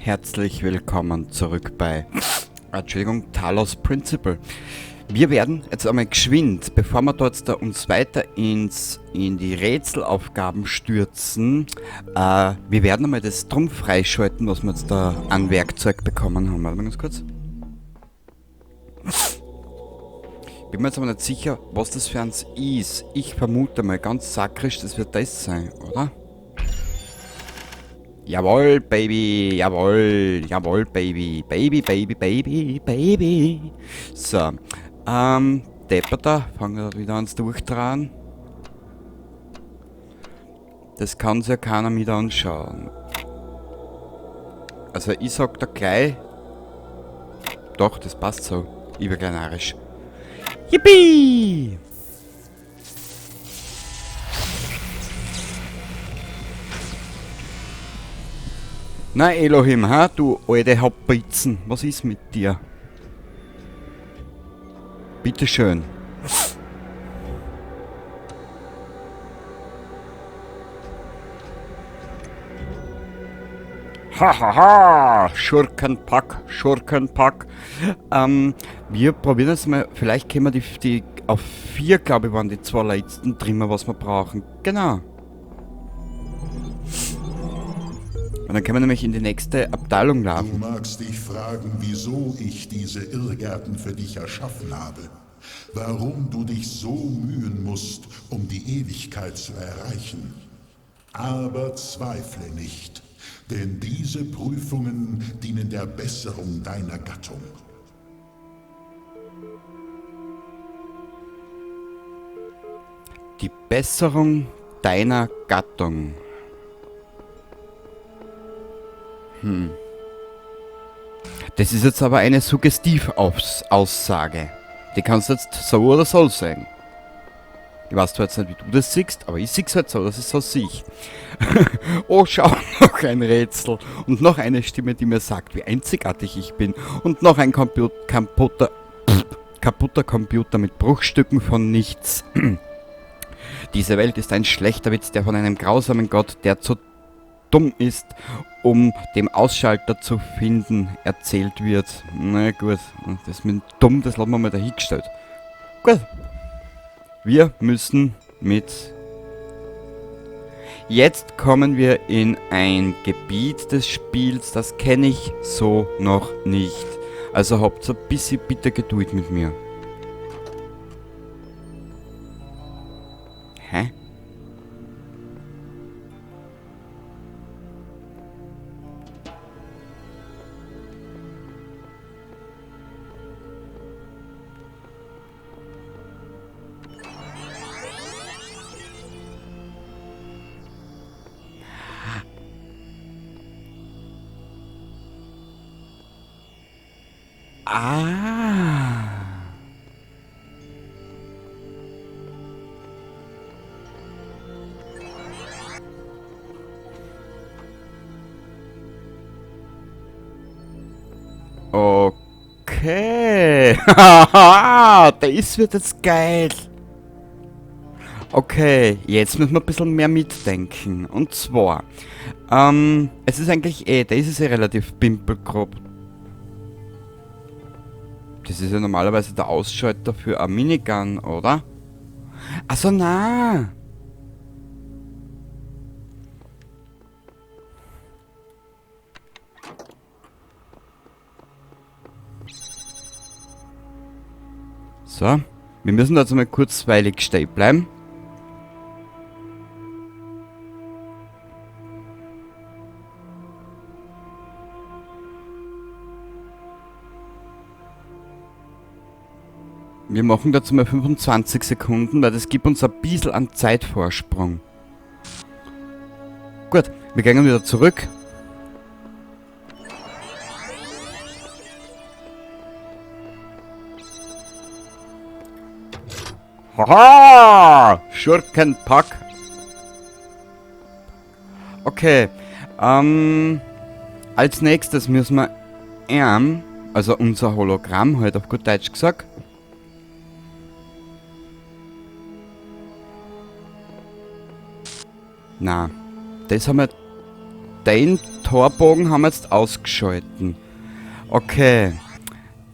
herzlich willkommen zurück bei, Entschuldigung, Talos Principle. Wir werden jetzt einmal geschwind, bevor wir dort da uns weiter in die Rätselaufgaben stürzen, wir werden einmal das Trumpf freischalten, was wir jetzt da an Werkzeug bekommen haben. Warte mal ganz kurz. Bin mir jetzt aber nicht sicher, was das für eins ist. Ich vermute mal ganz sakrisch, das wird das sein, oder? Jawohl, Baby, jawohl, jawohl, Baby, Baby, Baby, Baby, Baby. So, Depperter, fangen wir wieder ans Durchdrehen. Das kann sich ja keiner mit anschauen. Also ich sag da gleich, doch, das passt so, ich bin gleich narrisch. Yippie! Na Elohim, ha, du alte Haupitzen, was ist mit dir? Bitteschön. Hahaha, Schurkenpack, Schurkenpack. Wir probieren jetzt mal, vielleicht können wir die auf 4, glaube ich, waren die 2 letzten Trimmer, was wir brauchen. Genau. Und dann können wir nämlich in die nächste Abteilung Du laufen. magst dich fragen, wieso ich diese Irrgärten für dich erschaffen habe. Warum du dich so mühen musst, um die Ewigkeit zu erreichen. Aber zweifle nicht, denn diese Prüfungen dienen der Besserung deiner Gattung. Die Besserung deiner Gattung. Das ist jetzt aber eine Suggestivaussage. Die kannst du jetzt so oder so sagen. Ich weiß zwar jetzt nicht, wie du das siehst, aber ich sehe es halt so, dass ich so sehe. Oh, schau, noch ein Rätsel. Und noch eine Stimme, die mir sagt, wie einzigartig ich bin. Und noch ein kaputter Computer mit Bruchstücken von nichts. Diese Welt ist ein schlechter Witz, der von einem grausamen Gott, der zu dumm ist, um den Ausschalter zu finden, erzählt wird. Na gut, das mit dumm, das lassen wir mal dahingestellt. Gut. Wir müssen mit... Jetzt kommen wir in ein Gebiet des Spiels, das kenne ich so noch nicht. Also habt so ein bisschen bitte Geduld mit mir. Hä? Ah. Okay. Haha, das wird jetzt geil. Okay, jetzt müssen wir ein bisschen mehr mitdenken. Und zwar, es ist eigentlich das ist ja relativ pimpelgrob. Das ist ja normalerweise der Ausschalter für ein Minigun, oder? Also na. So, wir müssen da jetzt mal kurzweilig stehen bleiben. Wir machen dazu mal 25 Sekunden, weil das gibt uns ein bisschen an Zeitvorsprung. Gut, wir gehen wieder zurück. Haha! Schurkenpack. Okay, als nächstes müssen wir also unser Hologramm, halt auf gut Deutsch gesagt, na, das haben wir den Torbogen haben wir jetzt ausgeschalten. Okay.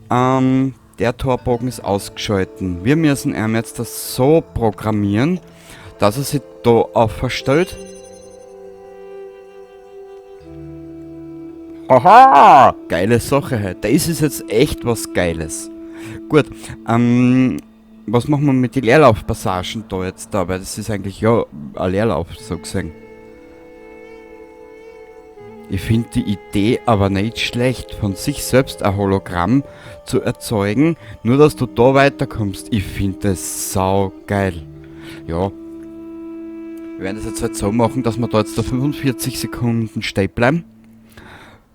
Der Torbogen ist ausgeschalten. Wir müssen ihm jetzt das so programmieren, dass er sich da auferstellt. Haha! Geile Sache halt. Das ist jetzt echt was Geiles. Gut, was machen wir mit den Leerlaufpassagen da jetzt da? Weil das ist eigentlich ja ein Leerlauf, so gesehen. Ich finde die Idee aber nicht schlecht, von sich selbst ein Hologramm zu erzeugen, nur dass du da weiterkommst. Ich finde das sau geil. Ja. Wir werden das jetzt halt so machen, dass wir da jetzt da 45 Sekunden stehen bleiben.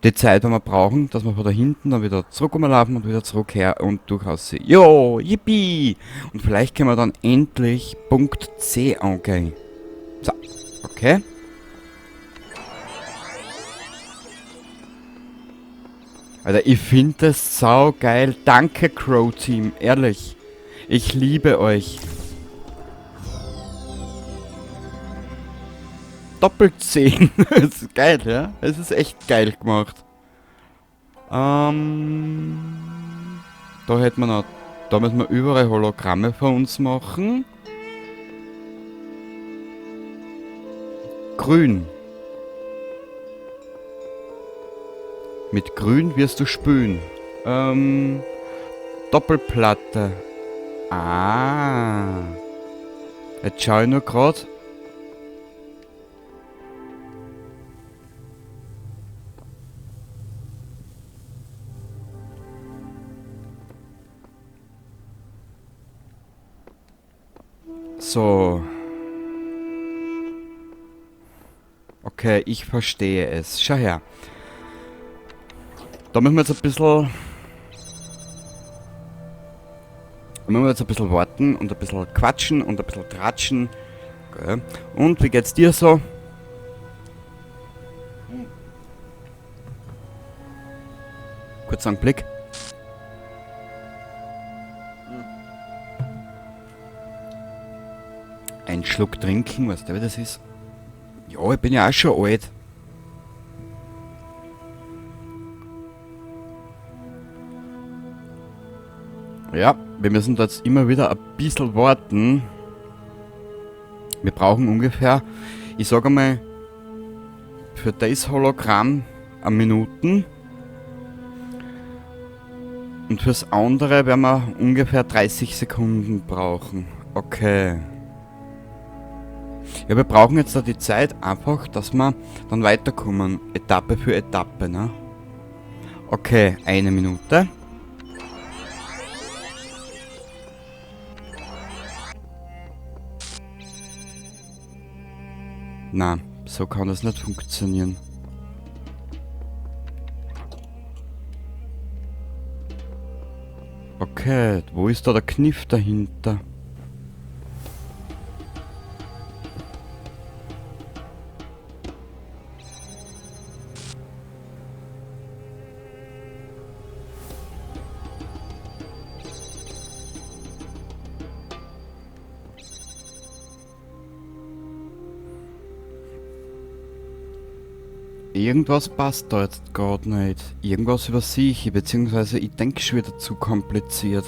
Die Zeit, die wir brauchen, dass wir von da hinten dann wieder zurücklaufen und wieder zurück her und durchaus sehen. Jo, yippie! Und vielleicht können wir dann endlich Punkt C angehen. So, okay. Alter, ich finde das sau geil. Danke, Crow Team, ehrlich. Ich liebe euch. Doppelt 10. Das ist geil, ja? Es ist echt geil gemacht. Da hätten wir noch. Da müssen wir überall Hologramme von uns machen. Grün. Mit Grün wirst du spülen. Doppelplatte. Ah. Jetzt schau ich nur grad. So. Okay, ich verstehe es. Schau her. Da müssen wir jetzt ein bisschen... warten und ein bisschen quatschen und ein bisschen tratschen. Okay. Und wie geht's dir so? Kurz einen Blick. Ein Schluck trinken, weißt du, wie das ist? Ja, ich bin ja auch schon alt. Ja, wir müssen da jetzt immer wieder ein bisschen warten. Wir brauchen ungefähr, ich sage mal, für das Hologramm 1 Minuten. Und fürs andere werden wir ungefähr 30 Sekunden brauchen. Okay. Ja, wir brauchen jetzt da die Zeit einfach, dass wir dann weiterkommen. Etappe für Etappe, ne? Okay, 1 Minute. Na, so kann das nicht funktionieren. Okay, wo ist da der Kniff dahinter? Irgendwas passt da jetzt gerade nicht. Irgendwas übersehe ich, beziehungsweise ich denke schon wieder zu kompliziert.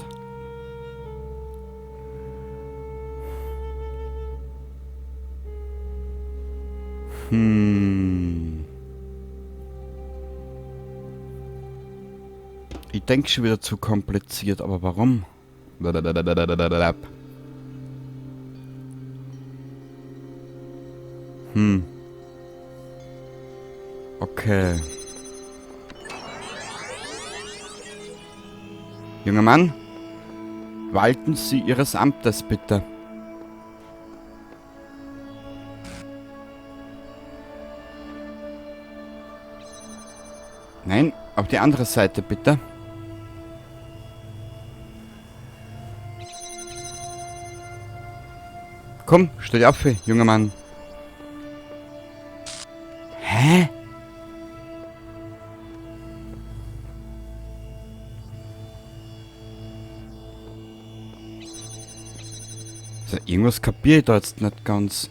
Ich denke schon wieder zu kompliziert, aber warum? Okay. Junger Mann, walten Sie Ihres Amtes bitte. Nein, auf die andere Seite bitte. Komm, steh auf, junger Mann. Hä? Also irgendwas kapiere ich da jetzt nicht ganz.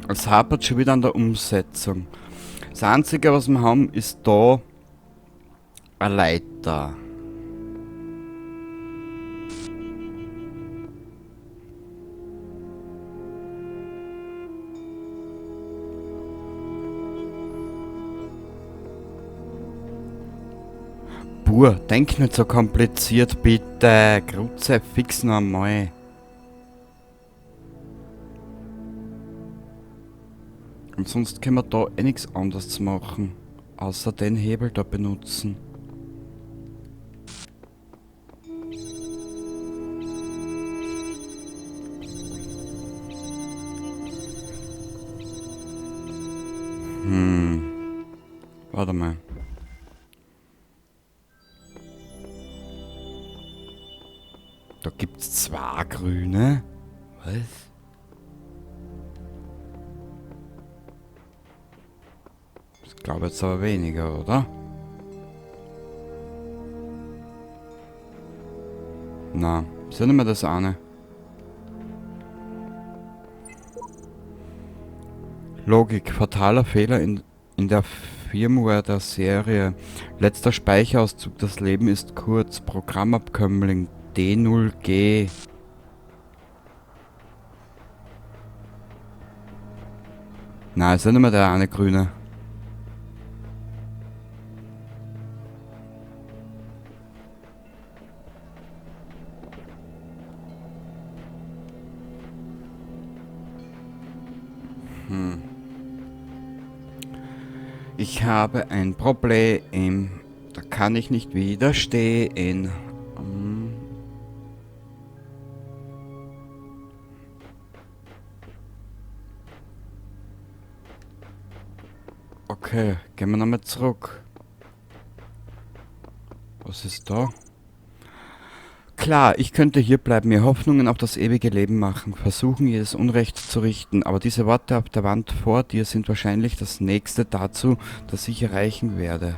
Es hapert schon wieder an der Umsetzung. Das Einzige, was wir haben, ist da eine Leiter. Pur, denk nicht so kompliziert, bitte. Grütze, fix noch einmal. Und sonst können wir da eh nichts anderes machen, außer den Hebel da benutzen. Warte mal. Da gibt's zwei grüne. Was? Ich glaube jetzt aber weniger, oder? Na, ist ja nicht mehr das eine. Logik, fataler Fehler in der Firmware der Serie. Letzter Speicherauszug, das Leben ist kurz. Programmabkömmling D0G. Na, ist ja nicht mehr der eine grüne. Ich habe ein Problem. Da kann ich nicht widerstehen. Okay, gehen wir nochmal zurück. Was ist da? Klar, ich könnte hier bleiben, mir Hoffnungen auf das ewige Leben machen, versuchen, jedes Unrecht zu richten, aber diese Worte auf der Wand vor dir sind wahrscheinlich das Nächste dazu, das ich erreichen werde.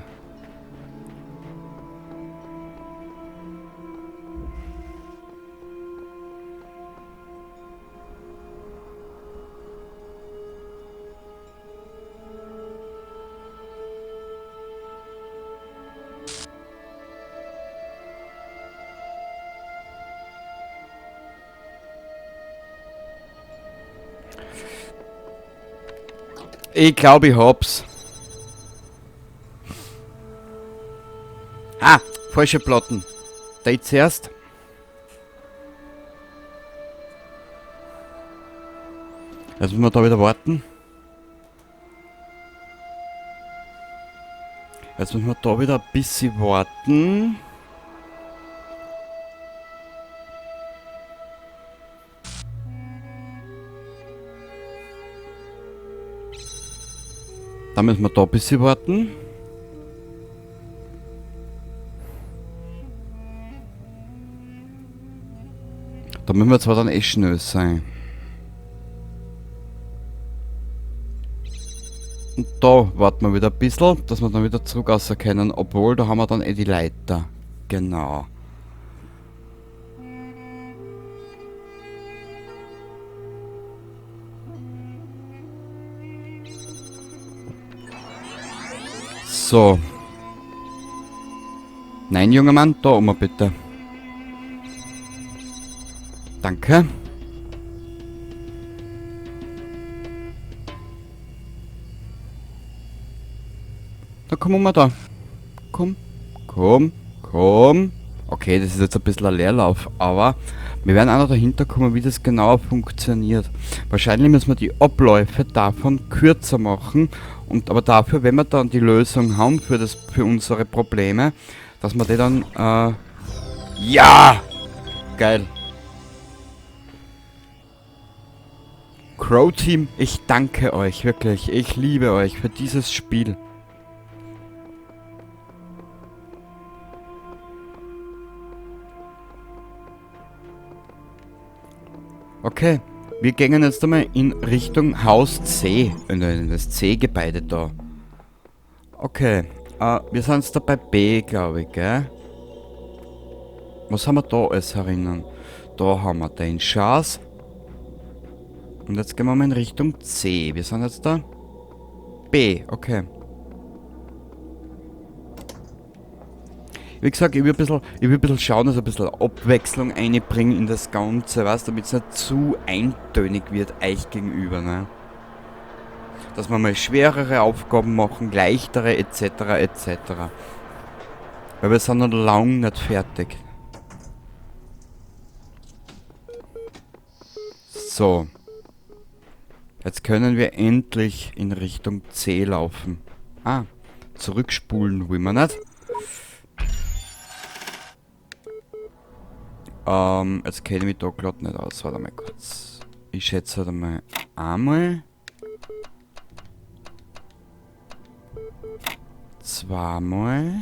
Ich glaube, ich hab's. Ah, falsche Platten. Da zuerst. Jetzt müssen wir da wieder warten. Jetzt müssen wir da wieder ein bisschen warten. Dann müssen wir da ein bisschen warten. Da müssen wir zwar dann eh schnell sein. Und da warten wir wieder ein bisschen, dass wir dann wieder zurück auserkennen. Obwohl, da haben wir dann eh die Leiter. Genau. So. Nein, junger Mann, da oben bitte. Danke. Da kommen wir da. Komm, komm, komm. Okay, das ist jetzt ein bisschen ein Leerlauf, aber wir werden auch noch dahinter kommen, wie das genauer funktioniert. Wahrscheinlich müssen wir die Abläufe davon kürzer machen. Und aber dafür, wenn wir dann die Lösung haben für unsere Probleme, dass wir die dann, ja! Geil. Crow Team, ich danke euch, wirklich. Ich liebe euch für dieses Spiel. Okay, wir gehen jetzt einmal in Richtung Haus C, in das C-Gebäude da. Okay, wir sind jetzt da bei B, glaube ich, gell? Was haben wir da alles herinnen? Da haben wir den Schatz. Und jetzt gehen wir mal in Richtung C. Wir sind jetzt da. B, okay. Wie gesagt, ich will ein bisschen schauen, dass ich ein bisschen Abwechslung einbringen in das Ganze, weißt, damit es nicht zu eintönig wird, euch gegenüber, ne? Dass wir mal schwerere Aufgaben machen, leichtere, etc., etc. Weil wir sind noch lang nicht fertig. So. Jetzt können wir endlich in Richtung C laufen. Ah, zurückspulen will man nicht. Jetzt kenne ich mich da gerade nicht aus. Warte mal kurz. Ich schätze halt einmal einmal. Zweimal.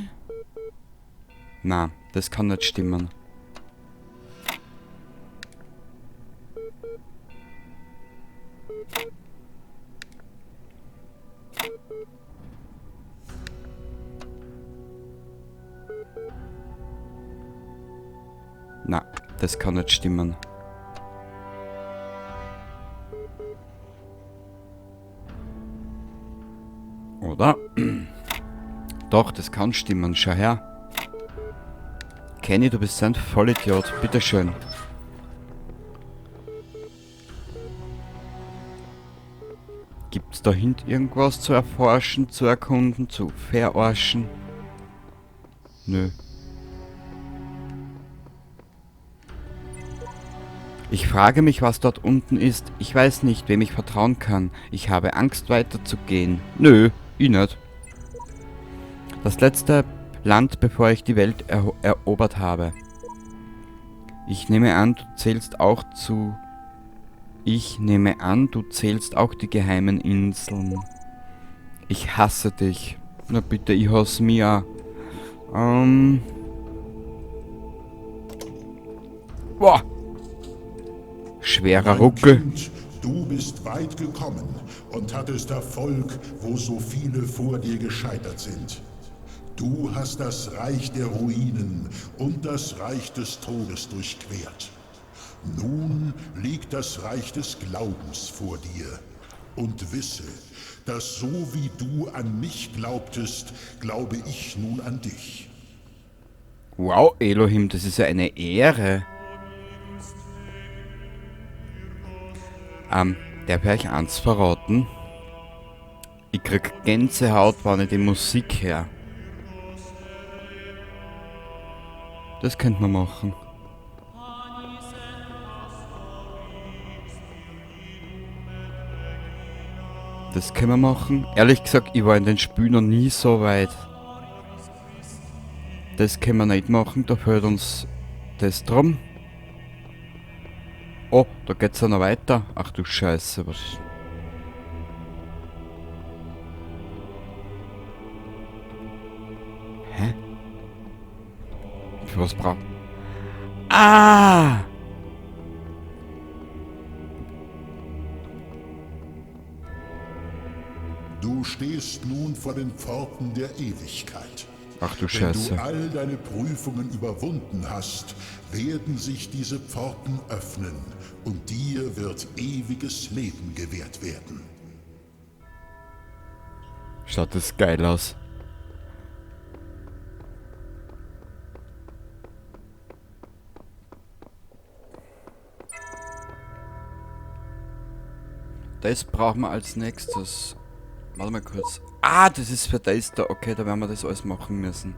Na, das kann nicht stimmen. Na, das kann nicht stimmen. Oder? Doch, das kann stimmen. Schau her. Kenny, du bist ein Vollidiot. Bitteschön. Gibt's da hinten irgendwas zu erforschen, zu erkunden, zu verarschen? Nö. Ich frage mich, was dort unten ist. Ich weiß nicht, wem ich vertrauen kann. Ich habe Angst, weiterzugehen. Nö, ich nicht. Das letzte Land, bevor ich die Welt erobert habe. Ich nehme an, du zählst auch zu... Ich nehme an, du zählst auch die geheimen Inseln. Ich hasse dich. Na bitte, ich hasse mich auch. Boah! Schwerer Mein Ruckel. Kind, du bist weit gekommen und hattest Erfolg, wo so viele vor dir gescheitert sind. Du hast das Reich der Ruinen und das Reich des Todes durchquert. Nun liegt das Reich des Glaubens vor dir. Und wisse, dass so wie du an mich glaubtest, glaube ich nun an dich. Wow, Elohim, das ist ja eine Ehre. Darf ich euch eins verraten? Ich krieg Gänsehaut, wenn ich die Musik höre. Das könnte man machen. Das können wir machen. Ehrlich gesagt, ich war in den Spielen noch nie so weit. Das können wir nicht machen, da fehlt uns das drum. Oh, da geht's ja noch weiter. Ach du Scheiße, was... Hä? Für was braucht... Ah! Du stehst nun vor den Pforten der Ewigkeit. Ach du Wenn Scheiße. du all deine Prüfungen überwunden hast, werden sich diese Pforten öffnen und dir wird ewiges Leben gewährt werden. Schaut das geil aus. Das brauchen wir als nächstes. Warte mal kurz. Ah, das ist für das da. Okay, da werden wir das alles machen müssen.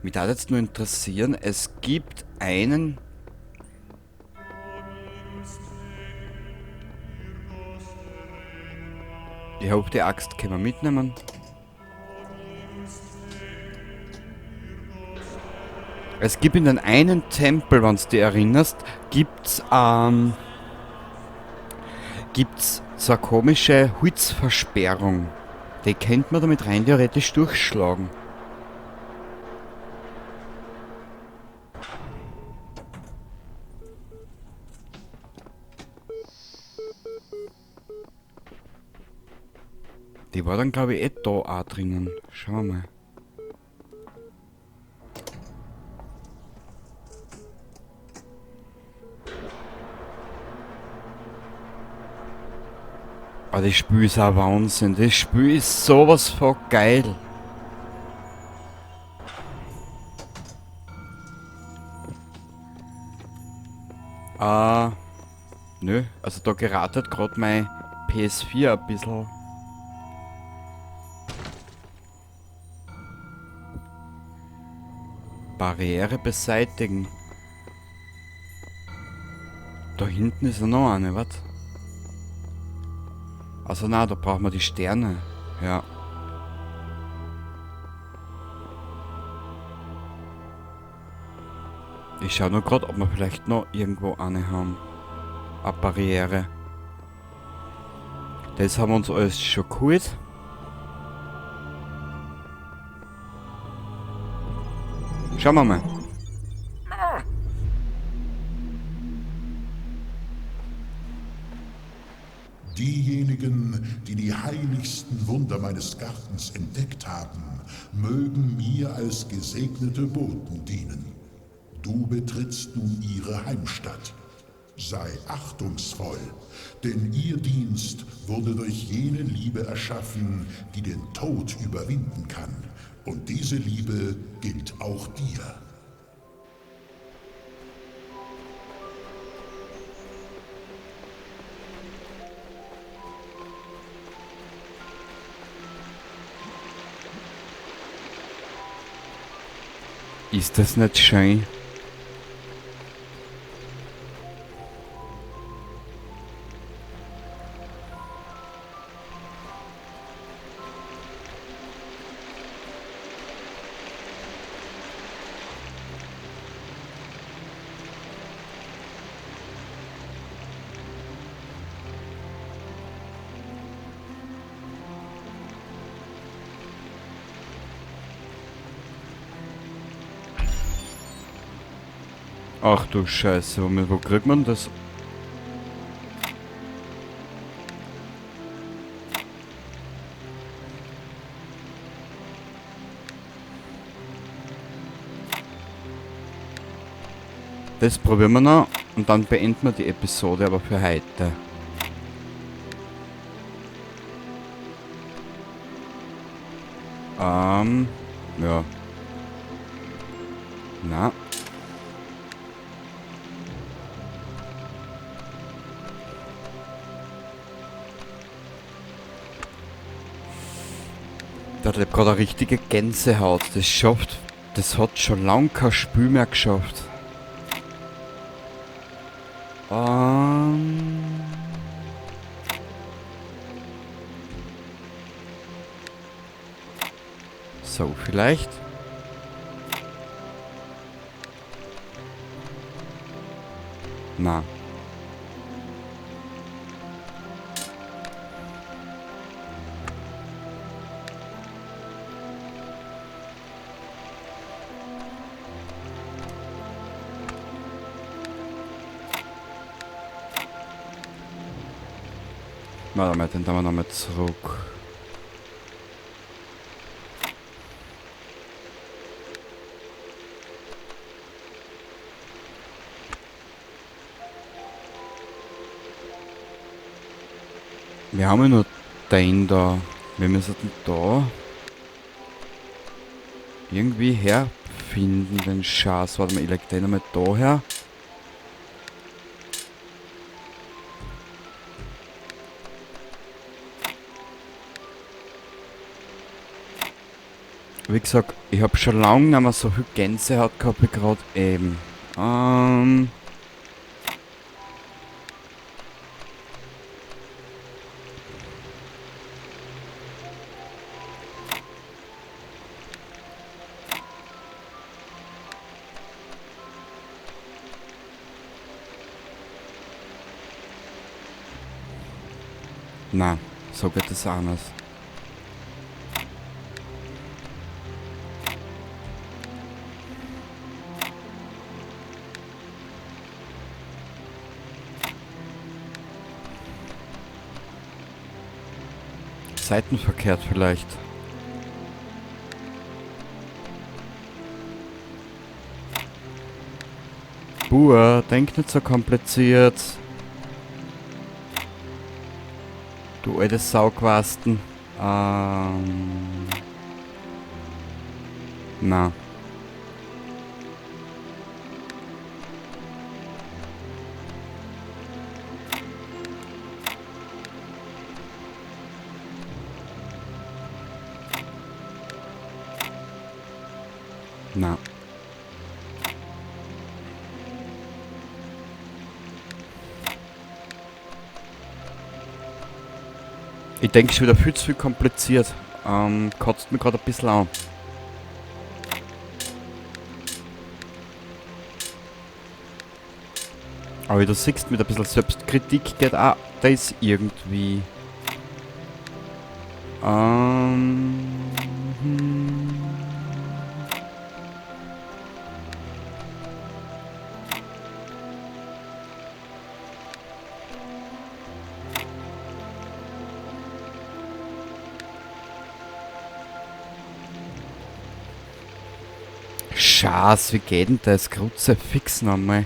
Mich darf jetzt nur interessieren, es gibt einen... Ich hoffe, die Axt können wir mitnehmen. Es gibt in den einen Tempel, wenn du dich erinnerst, gibt's so eine komische Holzversperrung. Die könnte man damit rein theoretisch durchschlagen. Die war dann glaube ich da auch drinnen. Schauen wir mal. Aber das Spiel ist auch Wahnsinn. Das Spiel ist sowas von geil. Nö. Also da geratet gerade mein PS4 ein bisschen. Barriere beseitigen. Da hinten ist noch eine, was? Also na, da brauchen wir die Sterne. Ja. Ich schaue nur gerade, ob wir vielleicht noch irgendwo eine haben. Eine Barriere. Das haben wir uns alles schon geholt. Schauen wir mal. Diejenigen, die die heiligsten Wunder meines Gartens entdeckt haben, mögen mir als gesegnete Boten dienen. Du betrittst nun ihre Heimstatt. Sei achtungsvoll, denn ihr Dienst wurde durch jene Liebe erschaffen, die den Tod überwinden kann. Und diese Liebe gilt auch dir. Ist das nicht schön? Ach du Scheiße, wo kriegt man das? Das probieren wir noch und dann beenden wir die Episode aber für heute. Ja. Na. Da hat gerade eine richtige Gänsehaut. Das hat schon lange kein Spiel mehr geschafft. So, vielleicht. Na. Warte mal, den tun wir nochmal zurück. Wir haben ja nur den da. Wir müssen den da irgendwie herfinden, den Schatz. Warte mal, ich leg den nochmal da her. Wie gesagt, ich habe schon lange nicht mehr so viel Gänsehaut gehabt wie gerade eben. Na, so geht es anders. Seitenverkehrt vielleicht. Buah, denk nicht so kompliziert. Du Du alte Sauquasten. Na. Na. Ich denke schon wieder viel zu viel kompliziert. Kotzt mir gerade ein bisschen an. Aber wie du siehst, mit ein bisschen Selbstkritik geht auch das irgendwie. Schaß, wie geht denn das? Kruzifix nochmal.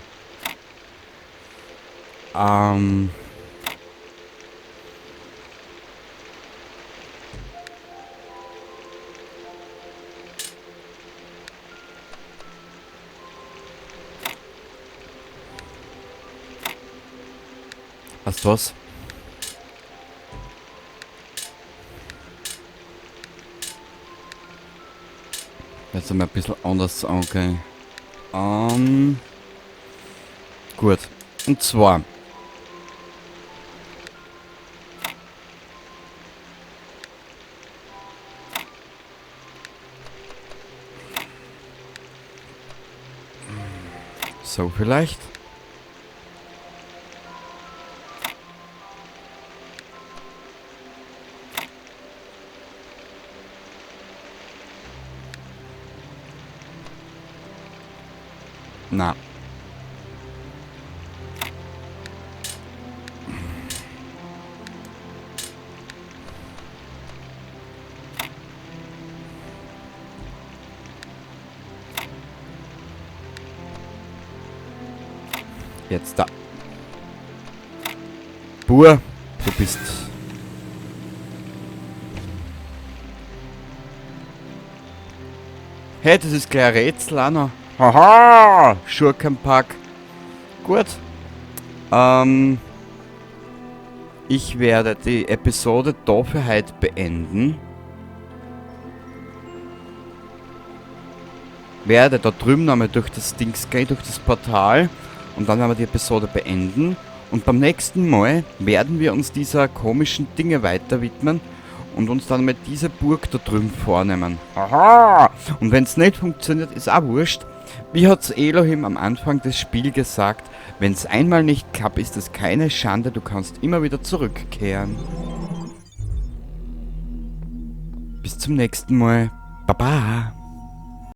Weißt du was? Jetzt einmal ein bisschen anders angehen. Gut. Und zwar. So vielleicht. Na. Jetzt da. Bur, du bist... Hey, das ist gleich ein Rätsel auch noch. Haha, Schurkenpack. Gut. Ich werde die Episode da für heute beenden. Werde da drüben nochmal durch das Dings gehen, durch das Portal. Und dann werden wir die Episode beenden. Und beim nächsten Mal werden wir uns dieser komischen Dinge weiter widmen. Und uns dann mit dieser Burg da drüben vornehmen. Haha! Und wenn es nicht funktioniert, ist auch wurscht. Wie hat's Elohim am Anfang des Spiels gesagt, wenn es einmal nicht klappt, ist es keine Schande, du kannst immer wieder zurückkehren. Bis zum nächsten Mal. Baba!